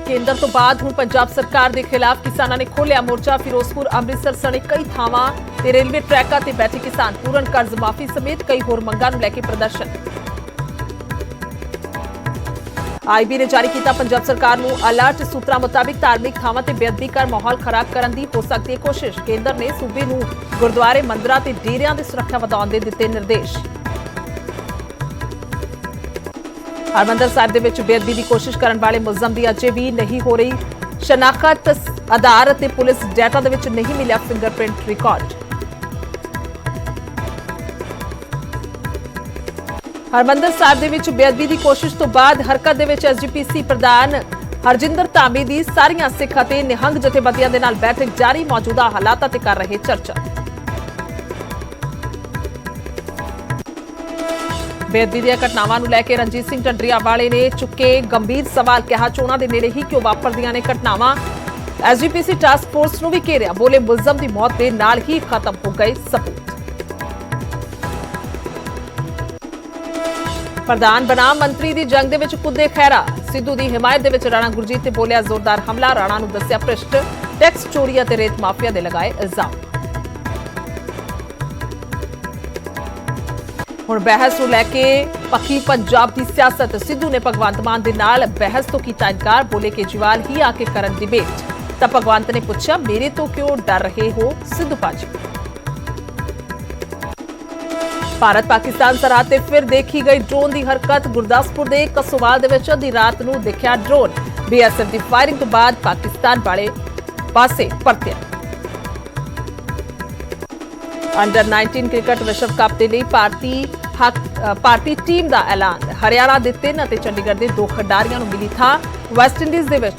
केंद्र तो बाद हुण पंजाब सरकार के खिलाफ किसानों ने खोलिया मोर्चा। फिरोजपुर अमृतसर सने कई थावां ते रेलवे ट्रैकां ते बैठे किसान। पूर्ण कर्ज माफी समेत कई होर मंगां नूं लैके प्रदर्शन। आईबी ने जारी किया पंजाब सरकार नूं अलर्ट। सूत्रां मुताबिक धार्मिक थावां ते बेअदबी कर माहौल खराब करन दी हो सकती है कोशिश। केंद्र ने सूबे नूं गुरुद्वारे मंदिरां ते डेरियां दी सुरक्षा वधाउण दे दित्ते निर्देश। हरमंदर साहिब दे विच बेअदबी की कोशिश करने वाले मुलजम की अजे भी नहीं हो रही शनाख्त। आधार ते पुलिस डाटा दे विच नहीं मिलिया फिंगरप्रिंट रिकॉर्ड। हरमंदर साहिब दे विच बेअदबी की कोशिश तो बाद हरकत दे विच एसजीपीसी प्रधान हरजिंदर धामी दी सारियां सिख ते निहंग जथेबंदियां दे नाल बैठक जारी। मौजूदा हालात ते कर रहे चर्चा। बेअदबी दी घटनावां नूं लैके रणजीत सिंह ढंडरियावाले ने चुके गंभीर सवाल। कहा चोणां दे नेड़े ही क्यों वापरदियां ने घटनावां। एसजीपीसी टास्क फोर्स नूं भी घेरिया। बोले मुलजम दी मौत दे नाल ही खत्म हो गए सबूत। प्रधान बनाम मंत्री दी जंग दे विच कुद्दे खैरा। सिद्धू दी हिमायत दे विच राणा गुरजीत ते बोलिया जोरदार हमला। राणा नूं दस्सिया भ्रिष्ट। टैक्स चोरी ते रेत माफिया दे लगाए इल्जाम। हुण बहस नूं लैके पक्की पंजाब की सियासत। सिद्धू ने भगवंत मान दे नाल बहस तो कीता इनकार। बोले केजरीवाल ही आके करन डिबेट। तब भगवंत ने पूछा मेरे तो क्यों डर रहे हो सिद्धू पाजी। भारत पाकिस्तान सरहद ते फिर देखी गई ड्रोन की हरकत। गुरदासपुर के कसोवाल दे विच अद्धी रात नूं दिखिया ड्रोन। बीएसएफ की फायरिंग तो बाद पाकिस्तान वाले पासे परतिया। अंडर 19 क्रिकेट विश्व कप के लिए भारतीय टीम का ऐलान। हरियाणा के 3 और चंडीगढ़ के 2 खिडारियों को मिली था। वेस्टइंडीज के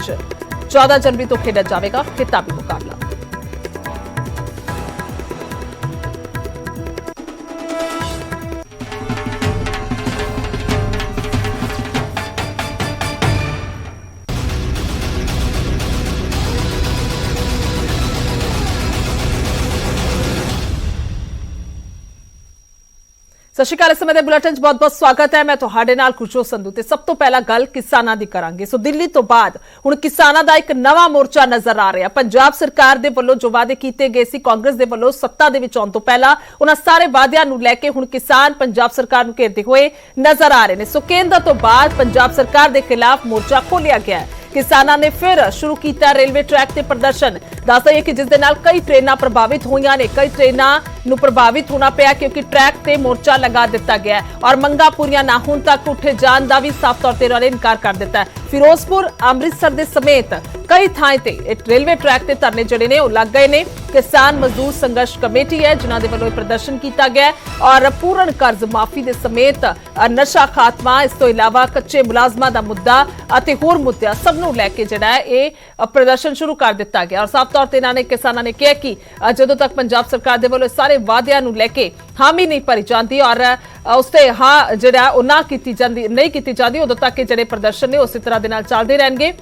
14 जनवरी तो खेडा जाएगा खिताबी मुकाबला। सत श्री अकाल। इस समय बुलेटिन बहुत बहुत स्वागत है। मैं तुहाडे नाल खुशो संधू ते सब तो पहला गल किसानां दी करांगे। सो दिल्ली तो बाद हुण किसानां दा एक नवा मोर्चा नजर आ रहा। पंजाब सरकार दे वल्लों जो वादे कीते गए सी कांग्रेस दे वल्लों सत्ता दे विच आउण तो पहला उन्हां सारे वादियां नूं लैके हुण किसान पंजाब सरकार नूं घेरदे होए नजर आ रहे ने। सो केंद्र तो बाद पंजाब सरकार दे खिलाफ मोर्चा खोलिया गया है। किसानां ने फिर शुरू किया रेलवे ट्रैक ते प्रदर्शन। दस दईए कि जिस दे नाल कई ट्रेनां प्रभावित होईयां ने। कई ट्रेनां नूं प्रभावित होना पिया क्योंकि ट्रैक ते मोर्चा लगा दिता गया और मंगां पूरीआं ना होण तक उठे जाण दा भी साफ तौर ते उन्होंने इनकार कर दिता है। फिरोजपुर अमृतसर दे समेत कई थाएं ते रेलवे ट्रैक ते धरने जिहड़े ने ओह लग गए ने। किसान मजदूर संघर्ष कमेटी है जिन्हां दे वल्लों प्रदर्शन किया गया और पूर्ण कर्ज माफी दे समेत नशा खात्मा, इस तो इलावा कच्चे मुलाजमां दा मुद्दा अते होर मुद्दे सब नूं लैके जिहड़ा है इह प्रदर्शन शुरू कर दिता गया। और साफ तौर ते इन्हां ने किसानां ने कहा कि जदों तक पंजाब सरकार दे वल्लों सारे वादियां नूं लैके हामी नहीं भरी जाती और उसते हाँ जिहड़ा ओह ना कीती जांदी नहीं कीती जांदी उदों तक जिहड़े प्रदर्शन ने उसी तरह दे नाल चलदे रहणगे।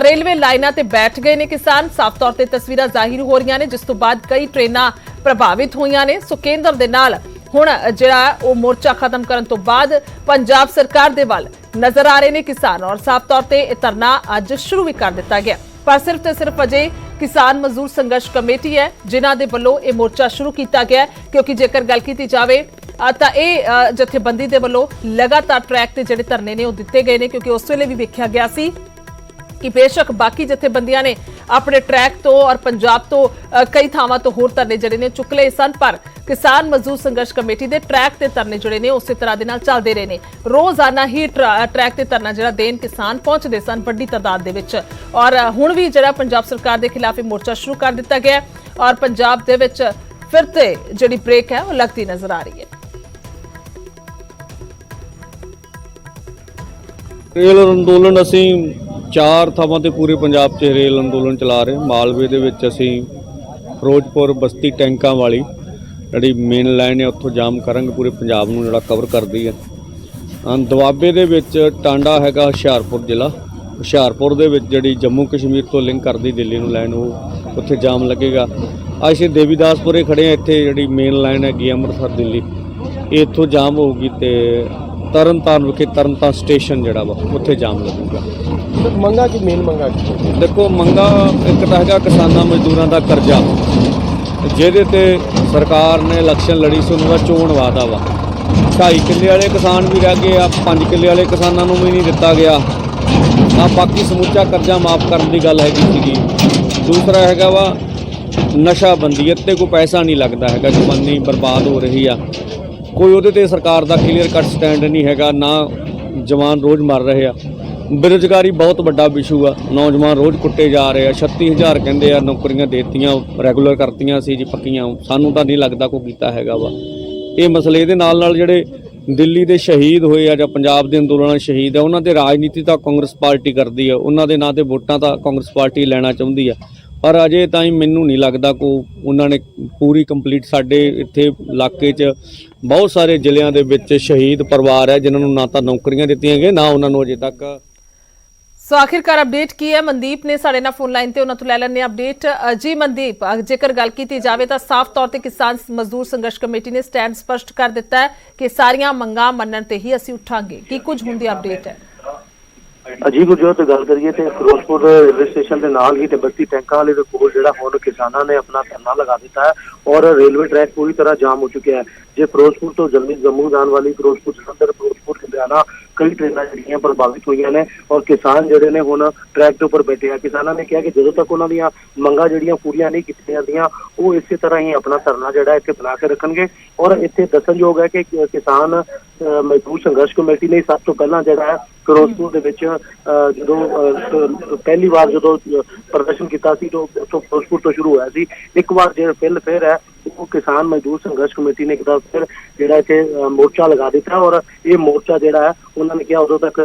रेलवे लाइनां ते बैठ गए ने किसान। साफ तौर ते तस्वीरां जाहिर हो रही ने जिस तो बाद कई ट्रेनां प्रभावित होईयां ने। सो केंद्र दे नाल हुण जिहड़ा ओह मोर्चा खत्म करन तो बाद पंजाब सरकार दे वल नजर आ रहे ने किसान और साफ तौर ते धरना अज शुरू भी कर दिता गया। पर सिर्फ ते सिर्फ अजे किसान मजदूर संघर्ष कमेटी है जिन्हां दे वल्लों यह मोर्चा शुरू किया गया क्योंकि जेकर गल की जाए तो यह जथेबंदी दे वल्लों लगातार ट्रैक ते जिहड़े धरने ने ओह दिते गए ने क्योंकि उस वेले भी वेख्या गया सी कि बेशक बाकी जथेबंदियां ने अपने ट्रैक तो और पंजाब तो कई थावां तो होर धरने जिहड़े ने चुक लए सन पर किसान मजदूर संघर्ष कमेटी दे ट्रैक ते धरने जिहड़े ने उस तरह दे नाल चलदे रहे ने। रोजाना ही ट्रैक ते धरना जिहड़ा देन किसान पहुंचदे सन वड्डी तादाद दे विच और हुण भी जिहड़ा पंजाब सरकार दे खिलाफ मोर्चा शुरू कर दिता गया और पंजाब दे विच फिर ते जिहड़ी ब्रेक है वह लगती नजर आ रही है। रेल अंदोलन असीं 4 ਥਾਵਾਂ ਤੇ पूरे पंजाब 'ਚ रेल अंदोलन चला रहे। मालवे ਦੇ ਵਿੱਚ ਅਸੀਂ ਫਿਰੋਜ਼ਪੁਰ ਬਸਤੀ ਟੈਂਕਾਂ ਵਾਲੀ ਜਿਹੜੀ ਮੇਨ ਲਾਈਨ ਹੈ ਉੱਥੋਂ ਜਾਮ ਕਰਾਂਗੇ। ਪੂਰੇ ਪੰਜਾਬ ਨੂੰ ਜਿਹੜਾ ਕਵਰ ਕਰਦੀ ਹੈ। ਦੁਆਬੇ ਦੇ ਵਿੱਚ ਟਾਂਡਾ ਹੈਗਾ ਹੁਸ਼ਿਆਰਪੁਰ ਜ਼ਿਲ੍ਹਾ। ਹੁਸ਼ਿਆਰਪੁਰ ਦੇ ਵਿੱਚ ਜਿਹੜੀ ਜੰਮੂ ਕਸ਼ਮੀਰ ਤੋਂ ਲਿੰਕ ਕਰਦੀ ਦਿੱਲੀ ਨੂੰ ਲਾਈਨ ਉਹ ਉੱਥੇ ਜਾਮ ਲੱਗੇਗਾ। ਅੱਜ ਅਸੀਂ ਦੇਵੀਦਾਸਪੁਰੇ ਖੜੇ ਹਾਂ। ਇੱਥੇ ਜਿਹੜੀ ਮੇਨ ਲਾਈਨ ਹੈਗੀ ਅੰਮ੍ਰਿਤਸਰ ਦਿੱਲੀ ਇਹ ਇੱਥੋਂ ਜਾਮ ਹੋਊਗੀ ਤੇ ਤਰਨਤਾਰਨ ਵਿਖੇ ਤਰਨਤਾਰਨ ਸਟੇਸ਼ਨ ਜਿਹੜਾ ਵਾ ਉੱਥੇ ਜਾਮ ਲੱਗੂਗਾ। ਮੰਗਾ ਕੀ ਮੇਨ ਮੰਗਾ ਕੀ? ਦੇਖੋ ਮੰਗਾ ਇੱਕ ਤਾਂ ਹੈਗਾ ਕਿਸਾਨਾਂ ਮਜ਼ਦੂਰਾਂ ਦਾ ਕਰਜ਼ਾ, ਜਿਹਦੇ ਤੇ ਸਰਕਾਰ ਨੇ ਇਲੈਕਸ਼ਨ ਲੜੀ ਸੀ, ਉਹਨਾਂ ਦਾ ਚੋਣ ਵਾਅਦਾ ਵਾ। 2.5 ਕਿੱਲੇ ਵਾਲੇ ਕਿਸਾਨ ਵੀ ਰਹਿ ਗਏ ਆ, 5 ਕਿੱਲੇ ਵਾਲੇ ਕਿਸਾਨਾਂ ਨੂੰ ਵੀ ਨਹੀਂ ਦਿੱਤਾ ਗਿਆ ਆ। ਬਾਕੀ ਸਮੁੱਚਾ ਕਰਜ਼ਾ ਮਾਫ ਕਰਨ ਦੀ ਗੱਲ ਹੈਗੀ ਸੀਗੀ। ਦੂਸਰਾ ਹੈਗਾ ਵਾ ਨਸ਼ਾਬੰਦੀ, ਇੱਥੇ ਕੋਈ ਪੈਸਾ ਨਹੀਂ ਲੱਗਦਾ ਹੈਗਾ, ਜਵਾਨੀ ਬਰਬਾਦ ਹੋ ਰਹੀ ਆ, ਕੋਈ ਉਹਦੇ ਤੇ ਸਰਕਾਰ ਦਾ ਕਲੀਅਰ ਕੱਟ ਸਟੈਂਡ ਨਹੀਂ ਹੈਗਾ, ਨਾ ਜਵਾਨ ਰੋਜ਼ ਮਰ ਰਹੇ ਆ। ਬੇਰੁਜ਼ਗਾਰੀ ਬਹੁਤ ਵੱਡਾ ਇਸ਼ੂ ਆ, ਨੌਜਵਾਨ ਰੋਜ਼ ਕੁੱਟੇ ਜਾ ਰਹੇ ਆ। 36,000 ਕਹਿੰਦੇ ਆ ਨੌਕਰੀਆਂ ਦੇਤੀਆਂ, ਰੈਗੂਲਰ ਕਰਤੀਆਂ ਸੀ ਜੀ ਪੱਕੀਆਂ, ਸਾਨੂੰ ਤਾਂ ਨਹੀਂ ਲੱਗਦਾ ਕੋਈ ਕੀਤਾ ਹੈਗਾ ਵਾ ਇਹ ਮਸਲੇ। ਇਹਦੇ ਨਾਲ ਜਿਹੜੇ ਦਿੱਲੀ ਦੇ ਸ਼ਹੀਦ ਹੋਏ ਆ ਜਾਂ ਪੰਜਾਬ ਦੇ ਅੰਦੋਲਨ ਸ਼ਹੀਦ ਆ, ਉਹਨਾਂ ਦੇ ਰਾਜਨੀਤੀ ਤਾਂ ਕਾਂਗਰਸ ਪਾਰਟੀ ਕਰਦੀ ਆ, ਉਹਨਾਂ ਦੇ ਨਾਂ ਤੇ ਵੋਟਾਂ ਤਾਂ ਕਾਂਗਰਸ ਪਾਰਟੀ ਲੈਣਾ ਚਾਹੁੰਦੀ ਆ, ਪਰ ਅਜੇ ਤਾਈਂ ਮੈਨੂੰ ਨਹੀਂ ਲੱਗਦਾ ਉਹਨਾਂ ਨੇ ਪੂਰੀ ਕੰਪਲੀਟ। ਸਾਡੇ ਇੱਥੇ ਇਲਾਕੇ 'ਚ ਬਹੁਤ ਸਾਰੇ ਜ਼ਿਲ੍ਹਿਆਂ ਦੇ ਵਿੱਚ ਸ਼ਹੀਦ ਪਰਿਵਾਰ ਹੈ ਜਿਨ੍ਹਾਂ ਨੂੰ ਨਾ ਤਾਂ ਨੌਕਰੀਆਂ ਦਿੱਤੀਆਂ ਗਈਆਂ, ਨਾ ਉਹਨਾਂ ਨੂੰ ਅਜੇ ਤੱਕ। ਸੋ ਆਖਿਰਕਾਰ ਅਪਡੇਟ ਕੀ ਹੈ? ਮਨਦੀਪ ਨੇ ਸਾਡੇ ਨਾਲ ਫੋਨ ਲਾਈਨ ਤੇ, ਉਹਨਾਂ ਤੋਂ ਲੈ ਲੈਣੇ ਅਪਡੇਟ। ਜੀ ਮਨਦੀਪ, ਜੇਕਰ ਗੱਲ ਕੀਤੀ ਜਾਵੇ ਤਾਂ ਸਾਫ਼ ਤੌਰ ਤੇ ਕਿਸਾਨ ਮਜ਼ਦੂਰ ਸੰਘਰਸ਼ ਕਮੇਟੀ ਨੇ ਸਟੈਂਡ ਸਪਸ਼ਟ ਕਰ ਦਿੱਤਾ ਹੈ ਕਿ ਸਾਰੀਆਂ ਮੰਗਾਂ ਮੰਨਣ ਤੇ ਹੀ ਅਸੀਂ ਉੱਠਾਂਗੇ। ਕੀ ਕੁਝ ਹੁਣ ਦੀ ਅਪਡੇਟ ਹੈ? ਜੀ ਗੁਰਜੋਤ, ਗੱਲ ਕਰੀਏ ਤੇ ਫਿਰੋਜ਼ਪੁਰ ਰੇਲਵੇ ਸਟੇਸ਼ਨ ਦੇ ਨਾਲ ਹੀ ਤੇ ਬਸਤੀ ਟੈਂਕਾਂ ਵਾਲੇ ਦੇ ਕੋਲ ਜਿਹੜਾ ਹੁਣ ਕਿਸਾਨਾਂ ਨੇ ਆਪਣਾ ਧਰਨਾ ਲਗਾ ਦਿੱਤਾ ਹੈ ਔਰ ਰੇਲਵੇ ਟਰੈਕ ਪੂਰੀ ਤਰ੍ਹਾਂ ਜਾਮ ਹੋ ਚੁੱਕਿਆ ਹੈ। ਜੇ ਫਿਰੋਜ਼ਪੁਰ ਤੋਂ ਜੰਮੂ ਜਾਣ ਵਾਲੀ ਫਿਰੋਜ਼ਪੁਰ ਜਲੰਧਰ, ਫਿਰੋਜ਼ਪੁਰ ਲੁਧਿਆਣਾ ਕਈ ਟ੍ਰੇਨਾਂ ਜਿਹੜੀਆਂ ਪ੍ਰਭਾਵਿਤ ਹੋਈਆਂ ਨੇ ਔਰ ਕਿਸਾਨ ਜਿਹੜੇ ਨੇ ਹੁਣ ਟਰੈਕ ਦੇ ਉੱਪਰ ਬੈਠੇ ਆ। ਕਿਸਾਨਾਂ ਨੇ ਕਿਹਾ ਕਿ ਜਦੋਂ ਤੱਕ ਉਹਨਾਂ ਦੀਆਂ ਮੰਗਾਂ ਜਿਹੜੀਆਂ ਪੂਰੀਆਂ ਨਹੀਂ ਕੀਤੀਆਂ ਜਾਂਦੀਆਂ, ਉਹ ਇਸੇ ਤਰ੍ਹਾਂ ਹੀ ਆਪਣਾ ਧਰਨਾ ਜਿਹੜਾ ਇੱਥੇ ਬਣਾ ਕੇ ਰੱਖਣਗੇ। ਔਰ ਇੱਥੇ ਦੱਸਣਯੋਗ ਹੈ ਕਿ ਕਿਸਾਨ ਮਜ਼ਦੂਰ ਸੰਘਰਸ਼ ਕਮੇਟੀ ਨੇ ਸਭ ਤੋਂ ਪਹਿਲਾਂ ਜਿਹੜਾ ਹੈ ਫਿਰੋਜ਼ਪੁਰ ਦੇ ਵਿੱਚ ਜਦੋਂ ਪਹਿਲੀ ਵਾਰ ਜਦੋਂ ਪ੍ਰਦਰਸ਼ਨ ਕੀਤਾ ਸੀ ਤਾਂ ਉੱਥੋਂ ਫਿਰੋਜ਼ਪੁਰ ਤੋਂ ਸ਼ੁਰੂ ਹੋਇਆ ਸੀ। ਇੱਕ ਵਾਰ ਫਿਰ ਹੈ ਉਹ ਕਿਸਾਨ ਮਜ਼ਦੂਰ ਸੰਘਰਸ਼ ਕਮੇਟੀ ਨੇ ਇੱਕ ਵਾਰ ਫਿਰ ਜਿਹੜਾ ਇੱਥੇ ਮੋਰਚਾ ਲਗਾ ਦਿੱਤਾ ਔਰ ਇਹ ਮੋਰਚਾ ਜਿਹੜਾ ਹੈ ਉਹਨਾਂ ਨੇ ਕਿਹਾ ਉਦੋਂ ਤੱਕ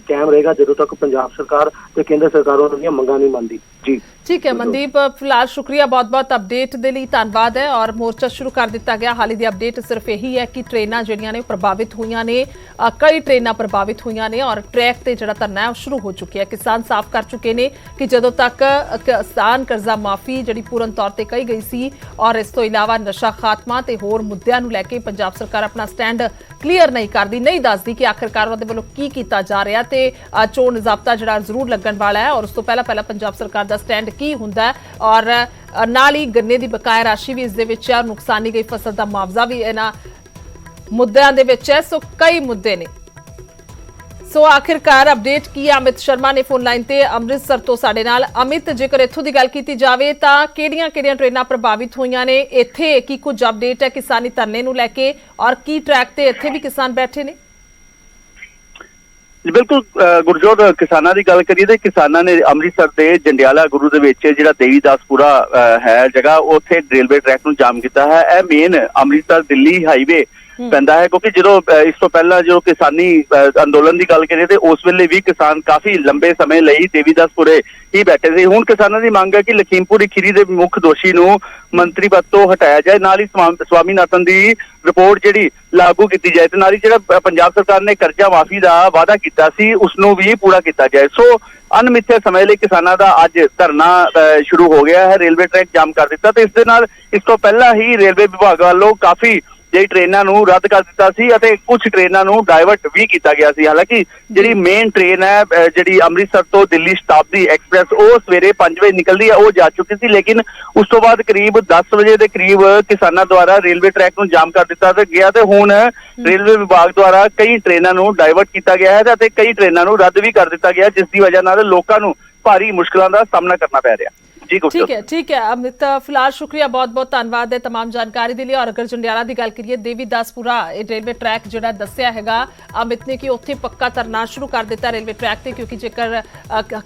ਕਾਇਮ ਰਹੇਗਾ ਜਦੋਂ ਤੱਕ ਪੰਜਾਬ ਸਰਕਾਰ ਤੇ ਕੇਂਦਰ ਸਰਕਾਰ ਉਹਨਾਂ ਦੀਆਂ ਮੰਗਾਂ ਨਹੀਂ ਮੰਨਦੀ। ਜੀ ਠੀਕ ਹੈ ਮਨਦੀਪ, ਫਿਲਹਾਲ ਸ਼ੁਕਰੀਆ ਬਹੁਤ-ਬਹੁਤ ਅਪਡੇਟ ਦੇ ਲਈ, ਧੰਨਵਾਦ ਹੈ। ਔਰ ਮੋਰਚਾ ਸ਼ੁਰੂ ਕਰ ਦਿੱਤਾ ਗਿਆ। ਹਾਲ ਹੀ ਦੀ ਅਪਡੇਟ ਸਿਰਫ ਇਹੀ ਹੈ ਕਿ ਟ੍ਰੇਨਾਂ ਜਿਹੜੀਆਂ ਨੇ ਪ੍ਰਭਾਵਿਤ ਹੋਈਆਂ ਨੇ, ਕਈ ਟ੍ਰੇਨਾਂ ਪ੍ਰਭਾਵਿਤ ਹੋਈਆਂ ਨੇ ਔਰ ਟਰੈਕ ਤੇ ਜਿਹੜਾ ਧਰਨਾ ਹੈ ਉਹ ਸ਼ੁਰੂ ਹੋ ਚੁੱਕਿਆ ਹੈ। ਕਿਸਾਨ ਸਾਫ਼ ਕਰ ਚੁੱਕੇ ਨੇ ਕਿ ਜਦੋਂ ਤੱਕ ਕਿਸਾਨ ਕਰਜ਼ਾ ਮਾਫੀ ਜਿਹੜੀ ਪੂਰਨ ਤੌਰ ਤੇ ਕਹੀ ਗਈ ਸੀ ਔਰ ਇਸ ਤੋਂ ਇਲਾਵਾ ਨਸ਼ਾ ਖਾਤਮਾ ਤੇ ਹੋਰ ਮੁੱਦਿਆਂ ਨੂੰ ਲੈ ਕੇ ਪੰਜਾਬ ਸਰਕਾਰ ਆਪਣਾ ਸਟੈਂਡ ਕਲੀਅਰ ਨਹੀਂ ਕਰਦੀ, ਨਹੀਂ ਦੱਸਦੀ ਕਿ ਆਖਿਰਕਾਰ ਉਹਦੇ ਵੱਲੋਂ ਕੀ ਕੀਤਾ ਜਾ ਰਿਹਾ ਤੇ ਚੋਣ ਜ਼ਾਬਤਾ ਜਿਹੜਾ ਜ਼ਰੂਰ ਲੱਗਣ ਵਾਲਾ ਹੈ ਔਰ ਉਸ ਤੋਂ ਪਹਿਲਾਂ ਪੰਜਾਬ ਸਰਕਾਰ ਦਾ ਸਟੈਂਡ ਕੀ ਹੁੰਦਾ ਔਰ ਨਾਲ ਹੀ ਗੰਨੇ ਦੀ ਬਕਾਇਆ ਰਾਸ਼ੀ ਵੀ ਇਸ ਦੇ ਵਿੱਚ ਹੈ, ਨੁਕਸਾਨੀ ਗਈ ਫਸਲ ਦਾ ਮੁਆਵਜ਼ਾ ਵੀ ਇਹਨਾਂ ਮੁੱਦਿਆਂ ਦੇ ਵਿੱਚ ਹੈ। ਸੋ ਕਈ ਮੁੱਦੇ ਨੇ। ਸੋ ਆਖਿਰਕਾਰ ਅਪਡੇਟ ਕੀ ਹੈ? ਅਮਿਤ ਸ਼ਰਮਾ ਨੇ ਫੋਨ ਲਾਈਨ ਤੇ ਅੰਮ੍ਰਿਤਸਰ ਤੋਂ ਸਾਡੇ ਨਾਲ। ਅਮਿਤ, ਜੇਕਰ ਇੱਥੋਂ ਦੀ ਗੱਲ ਕੀਤੀ ਜਾਵੇ ਤਾਂ ਕਿਹੜੀਆਂ ਟ੍ਰੇਨਾਂ ਪ੍ਰਭਾਵਿਤ ਹੋਈਆਂ ਨੇ? ਇੱਥੇ ਕੀ ਕੁਝ ਅਪਡੇਟ ਹੈ ਕਿਸਾਨੀ ਧਰਨੇ ਨੂੰ ਲੈ ਕੇ ਔਰ ਕੀ ਟਰੈਕ ਤੇ ਇੱਥੇ ਵੀ ਕਿਸਾਨ ਬੈਠੇ ਨੇ? ਬਿਲਕੁਲ ਗੁਰਜੋਤ, ਕਿਸਾਨਾਂ ਦੀ ਗੱਲ ਕਰੀਏ ਤੇ ਕਿਸਾਨਾਂ ਨੇ ਅੰਮ੍ਰਿਤਸਰ ਦੇ ਜੰਡਿਆਲਾ ਗੁਰੂ ਦੇ ਵਿੱਚ ਜਿਹੜਾ ਦੇਵੀਦਾਸਪੁਰਾ ਹੈ ਜਗ੍ਹਾ, ਉੱਥੇ ਰੇਲਵੇ ਟਰੈਕ ਨੂੰ ਜਾਮ ਕੀਤਾ ਹੈ। ਇਹ ਮੇਨ ਅੰਮ੍ਰਿਤਸਰ ਦਿੱਲੀ ਹਾਈਵੇ ਪੈਂਦਾ ਹੈ ਕਿਉਂਕਿ ਜਦੋਂ ਇਸ ਤੋਂ ਪਹਿਲਾਂ ਜੋ ਕਿਸਾਨੀ ਅੰਦੋਲਨ ਦੀ ਗੱਲ ਕਰੀਏ ਤੇ ਉਸ ਵੇਲੇ ਵੀ ਕਿਸਾਨ ਕਾਫੀ ਲੰਬੇ ਸਮੇਂ ਲਈ ਦੇਵੀਦਾਸਪੁਰੇ ਹੀ ਬੈਠੇ ਸੀ। ਹੁਣ ਕਿਸਾਨਾਂ ਦੀ ਮੰਗ ਹੈ ਕਿ ਲਖੀਮਪੁਰ ਖੀਰੀ ਦੇ ਮੁੱਖ ਦੋਸ਼ੀ ਨੂੰ ਮੰਤਰੀ ਪਦ ਤੋਂ ਹਟਾਇਆ ਜਾਏ, ਨਾਲ ਹੀ ਸਵਾਮੀਨਾਥਨ ਦੀ ਰਿਪੋਰਟ ਜਿਹੜੀ ਲਾਗੂ ਕੀਤੀ ਜਾਏ ਤੇ ਨਾਲ ਹੀ ਜਿਹੜਾ ਪੰਜਾਬ ਸਰਕਾਰ ਨੇ ਕਰਜ਼ਾ ਮਾਫੀ ਦਾ ਵਾਅਦਾ ਕੀਤਾ ਸੀ ਉਸ ਨੂੰ ਵੀ ਪੂਰਾ ਕੀਤਾ ਜਾਏ। ਸੋ ਅਣਮਿੱਥੇ ਸਮੇਂ ਲਈ ਕਿਸਾਨਾਂ ਦਾ ਅੱਜ ਧਰਨਾ ਸ਼ੁਰੂ ਹੋ ਗਿਆ ਹੈ। ਰੇਲਵੇ ਟਰੈਕ ਜਾਮ ਕਰ ਦਿੱਤਾ ਤੇ ਇਸ ਦੇ ਨਾਲ ਇਸ ਤੋਂ ਪਹਿਲਾਂ ਹੀ ਰੇਲਵੇ ਵਿਭਾਗ ਵੱਲੋਂ ਕਾਫੀ ਜਿਹੜੀ ਟ੍ਰੇਨਾਂ ਨੂੰ ਰੱਦ ਕਰ ਦਿੱਤਾ ਸੀ ਅਤੇ ਕੁਝ ਟ੍ਰੇਨਾਂ ਨੂੰ ਡਾਇਵਰਟ ਵੀ ਕੀਤਾ ਗਿਆ ਸੀ। ਹਾਲਾਂਕਿ ਜਿਹੜੀ ਮੇਨ ਟ੍ਰੇਨ ਹੈ ਜਿਹੜੀ ਅੰਮ੍ਰਿਤਸਰ ਤੋਂ ਦਿੱਲੀ ਸ਼ਤਾਬਦੀ ਐਕਸਪ੍ਰੈਸ, ਉਹ ਸਵੇਰੇ 5 ਵਜੇ ਨਿਕਲਦੀ ਹੈ, ਉਹ ਜਾ ਚੁੱਕੀ ਸੀ। ਲੇਕਿਨ ਉਸ ਤੋਂ ਬਾਅਦ ਕਰੀਬ 10 ਵਜੇ ਦੇ ਕਰੀਬ ਕਿਸਾਨਾਂ ਦੁਆਰਾ ਰੇਲਵੇ ਟਰੈਕ ਨੂੰ ਜਾਮ ਕਰ ਦਿੱਤਾ ਗਿਆ ਤੇ ਹੁਣ ਰੇਲਵੇ ਵਿਭਾਗ ਦੁਆਰਾ ਕਈ ਟ੍ਰੇਨਾਂ ਨੂੰ ਡਾਇਵਰਟ ਕੀਤਾ ਗਿਆ ਹੈ ਅਤੇ ਕਈ ਟ੍ਰੇਨਾਂ ਨੂੰ ਰੱਦ ਵੀ ਕਰ ਦਿੱਤਾ ਗਿਆ, ਜਿਸ ਦੀ ਵਜ੍ਹਾ ਨਾਲ ਲੋਕਾਂ ਨੂੰ ਭਾਰੀ ਮੁਸ਼ਕਲਾਂ ਦਾ ਸਾਹਮਣਾ ਕਰਨਾ ਪੈ ਰਿਹਾ। ठीक है अमित, फिलहाल शुक्रिया, बहुत बहुत धन्यवाद है तमाम जानकारी के लिए। और अगर जंडियाला की गल करिए, देवीदासपुरा रेलवे ट्रैक जो दसिया है अमित ने कि उत्थे पक्का धरना शुरू कर दिता रेलवे ट्रैक से, क्योंकि जेकर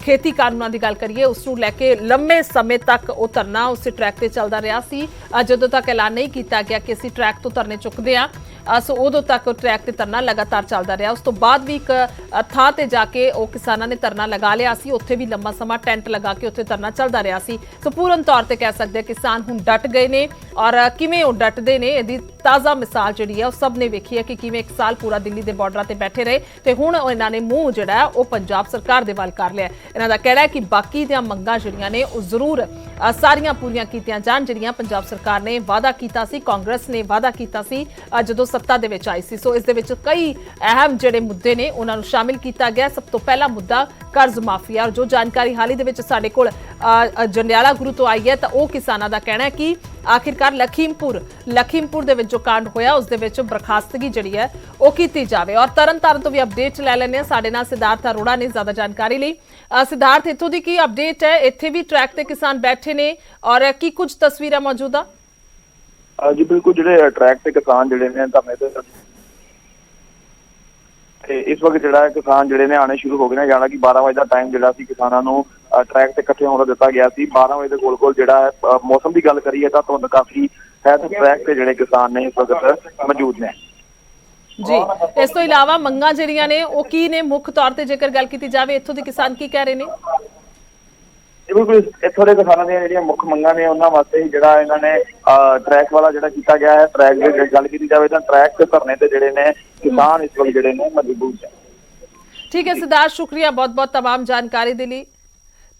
खेती कानूनों की गल करिए उसनू लैके लंबे समय तक वो धरना उस ट्रैक से चलता रहा सी, जदों तक ऐलान नहीं किया गया कि असीं ट्रैक तो धरने चुकते हैं। सो उदों तक ट्रैक से धरना लगातार चलता रहा। उस तो बाद भी एक थां ते जाके वो किसानों ने धरना लगा लिया सी, उत्थे भी लंबा समा टेंट लगा के उत्थे धरना चलता रहा सी। तो पूर्ण तौर पर कह सकते किसान हुण डट गए ने और किवें वो डटदे ने इहदी ताज़ा मिसाल जिहड़ी है सब ने वेखी है कि किवें एक साल पूरा दिल्ली के बॉर्डर ते बैठे रहे ते हुण इन्हां ने मूँह जिहड़ा है वो पंजाब सरकार दे वल कर लिया। इन्हां दा कहना है कि बाकी दीआं मंगां जिहड़ियां ने वो जरूर सारियां पूरीआं कीतियां जाण, जिहड़ियां पंजाब सरकार ने वादा कीता सी, कांग्रेस ने वादा कीता सी जदों ਸੱਤਾ ਦੇ ਵਿੱਚ ਆਈ ਸੀ। ਸੋ ਇਸ ਦੇ ਵਿੱਚ ਕਈ ਅਹਿਮ ਜਿਹੜੇ ਮੁੱਦੇ ਨੇ ਉਹਨਾਂ ਨੂੰ ਸ਼ਾਮਿਲ ਕੀਤਾ ਗਿਆ। ਸਭ ਤੋਂ ਪਹਿਲਾ ਮੁੱਦਾ ਕਰਜ਼ ਮਾਫੀਆ, ਔਰ ਜੋ ਜਾਣਕਾਰੀ ਹਾਲ ਹੀ ਦੇ ਵਿੱਚ ਸਾਡੇ ਕੋਲ ਜੰਡਿਆਲਾ ਗੁਰੂ ਤੋਂ ਆਈ ਹੈ ਤਾਂ ਉਹ ਕਿਸਾਨਾਂ ਦਾ ਕਹਿਣਾ ਹੈ ਕਿ ਆਖਿਰਕਾਰ ਲਖੀਮਪੁਰ ਦੇ ਵਿੱਚ ਜੋ ਕਾਂਡ ਹੋਇਆ ਉਸ ਦੇ ਵਿੱਚ ਬਰਖਾਸਤਗੀ ਜਿਹੜੀ ਹੈ ਉਹ ਕੀਤੀ ਜਾਵੇ। ਔਰ ਤਰਨਤਾਰਨ ਤੋਂ ਵੀ ਅਪਡੇਟ ਲੈ ਲੈਣੇ ਆ, ਸਾਡੇ ਨਾਲ ਸਿਧਾਰਥ ਅਰੋੜਾ ਨੇ ਜ਼ਿਆਦਾ ਜਾਣਕਾਰੀ ਲਈ। ਸਿਧਾਰਥ, ਇੱਥੋਂ ਦੀ ਕੀ ਅਪਡੇਟ ਹੈ? ਇੱਥੇ ਵੀ ਟਰੈਕ ਤੇ ਕਿਸਾਨ ਬੈਠੇ ਨੇ ਔਰ ਕੀ ਕੁਝ ਤਸਵੀਰਾਂ ਮੌਜੂਦਾ? ਜੀ ਬਿਲਕੁਲ, ਜਿਹੜੇ ਟਰੈਕ ਤੇ ਕਿਸਾਨ ਜਿਹੜੇ ਨੇ ਧਰਨੇ ਤੇ ਇਸ ਵਕਤ ਜਿਹੜਾ ਕਿਸਾਨ ਜਿਹੜੇ ਨੇ ਆਣੇ ਸ਼ੁਰੂ ਹੋ ਗਏ ਨੇ। ਜਾਣਾ ਕਿ 12 ਵਜੇ ਦਾ ਟਾਈਮ ਜਿਹੜਾ ਸੀ ਕਿਸਾਨਾਂ ਨੂੰ ਟਰੈਕ ਤੇ ਇਕੱਠੇ ਹੋਣ ਦਾ ਦਿੱਤਾ ਗਿਆ ਸੀ। 12 ਵਜੇ ਦੇ ਕੋਲ ਜਿਹੜਾ ਹੈ ਮੌਸਮ ਦੀ ਗੱਲ ਕਰੀਏ ਤਾਂ ਧੁੰਦ ਕਾਫੀ ਹੈ ਤੇ ਟਰੈਕ ਤੇ ਜਿਹੜੇ ਕਿਸਾਨ ਨੇ ਇਸ ਵਕਤ ਮੌਜੂਦ ਨੇ। ਜੀ, ਇਸ ਤੋਂ ਇਲਾਵਾ ਮੰਗਾਂ ਜਿਹੜੀਆਂ ਨੇ ਉਹ ਕੀ ਨੇ ਮੁੱਖ ਤੌਰ ਤੇ ਜੇਕਰ ਗੱਲ ਕੀਤੀ ਜਾਵੇ, ਇੱਥੋਂ ਦੇ ਕਿਸਾਨ ਕੀ ਕਹਿ ਰਹੇ ਨੇ? ਬਿਲਕੁਲ, ਇੱਥੋਂ ਦੇ ਕਿਸਾਨਾਂ ਦੀਆਂ ਜਿਹੜੀਆਂ ਮੁੱਖ ਮੰਗਾਂ ਨੇ ਉਹਨਾਂ ਵਾਸਤੇ ਜਿਹੜਾ ਇਹਨਾਂ ਨੇ ਟਰੈਕ ਵਾਲਾ ਜਿਹੜਾ ਕੀਤਾ ਗਿਆ ਹੈ। ਟਰੈਕ ਦੀ ਗੱਲ ਕੀਤੀ ਜਾਵੇ ਤਾਂ ਟਰੈਕ ਤੇ ਧਰਨੇ ਤੇ ਜਿਹੜੇ ਨੇ ਕਿਸਾਨ ਇਸ ਵਕਤ ਜਿਹੜੇ ਨੇ ਮੌਜੂਦ ਨੇ। ठीक है सिद्धार्थ, शुक्रिया बहुत बहुत तमाम जानकारी दे ली,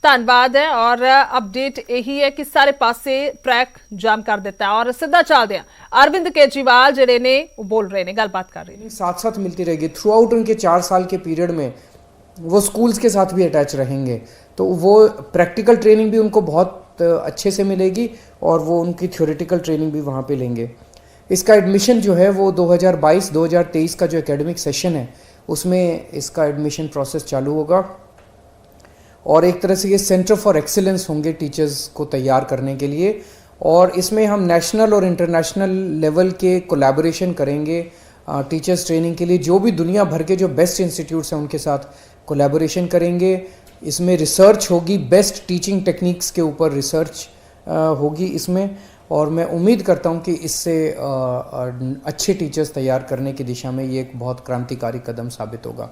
धन्यवाद है। और अपडेट यही है कि सारे पासे ट्रैक जाम कर देता है। और सीधा चलते हैं, अरविंद केजरीवाल जेडे ने बोल रहे ने, गलबात कर रहे हैं। साथ साथ मिलती रहेगी थ्रू आउट उनके 4 साल के पीरियड में। वो स्कूल्स के साथ भी अटैच रहेंगे तो वो प्रैक्टिकल ट्रेनिंग भी उनको बहुत अच्छे से मिलेगी और वो उनकी थ्योरेटिकल ट्रेनिंग भी वहाँ पे लेंगे। इसका एडमिशन जो है वो 2022-2023 का जो एकेडमिक सेशन है उसमें इसका एडमिशन प्रोसेस चालू होगा। और एक तरह से ये सेंटर फॉर एक्सीलेंस होंगे टीचर्स को तैयार करने के लिए। और इसमें हम नेशनल और इंटरनेशनल लेवल के कोलैबोरेशन करेंगे टीचर्स ट्रेनिंग के लिए। जो भी दुनिया भर के जो बेस्ट इंस्टीट्यूट्स हैं उनके साथ कोलैबोरेशन करेंगे। इसमें रिसर्च होगी, बेस्ट टीचिंग टेक्निक्स के ऊपर रिसर्च होगी इसमें। और मैं उम्मीद करता हूं कि इससे अच्छे टीचर्स तैयार करने की दिशा में ये एक बहुत क्रांतिकारी कदम साबित होगा।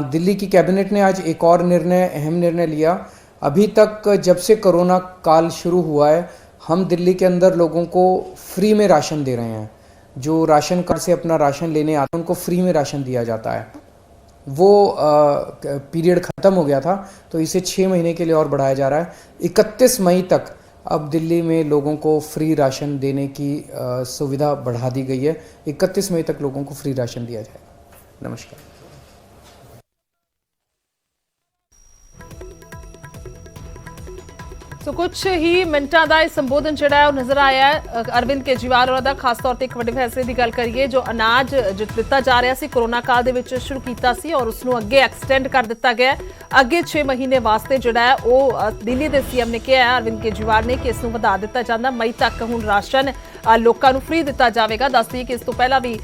दिल्ली की कैबिनेट ने आज एक और अहम निर्णय लिया। अभी तक जब से कोरोना काल शुरू हुआ है हम दिल्ली के अंदर लोगों को फ्री में राशन दे रहे हैं। जो राशन कार्ड से अपना राशन लेने आते हैं उनको फ्री में राशन दिया जाता है। वो पीरियड ख़त्म हो गया था तो इसे 6 महीने के लिए और बढ़ाया जा रहा है। 31 मई तक अब दिल्ली में लोगों को फ्री राशन देने की सुविधा बढ़ा दी गई है। 31 मई तक लोगों को फ्री राशन दिया जाएगा। नमस्कार। सो कुछ ही मिनटां दा संबोधन जिहड़ा है नजर आया है अरविंद केजरीवाल होरां दा। खास तौर ते एक वड्डे फैसले की गल करिए, जो अनाज दिता जा रहा सी कोरोना काल दे विच शुरू कीता सी और उसनूं अगे एक्सटेंड कर दिता गया। अगे 6 महीने वास्ते जिहड़ा है वो दिल्ली के सीएम ने कहा है अरविंद केजरीवाल ने कि इसनूं वधा दिता जांदा। मई तक हुण राशन लोकां नूं फ्री दिता जावेगा। दस दईए कि इस तों पहलां भी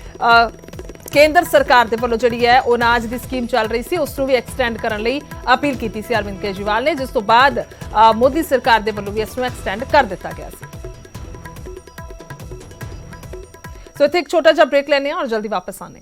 केंद्र सरकार दे वल्लों जिहड़ी है वो अनाज की स्कीम चल रही सी, उसनूं भी एक्सटेंड करन लई अपील कीती सी अरविंद केजरीवाल ने, जिस तो बाद मोदी सरकार दे वल्लों भी इसनूं एक्सटेंड कर दिता गया सी। सो इत्थे एक छोटा जिहा ब्रेक लैने और जल्दी वापस आने।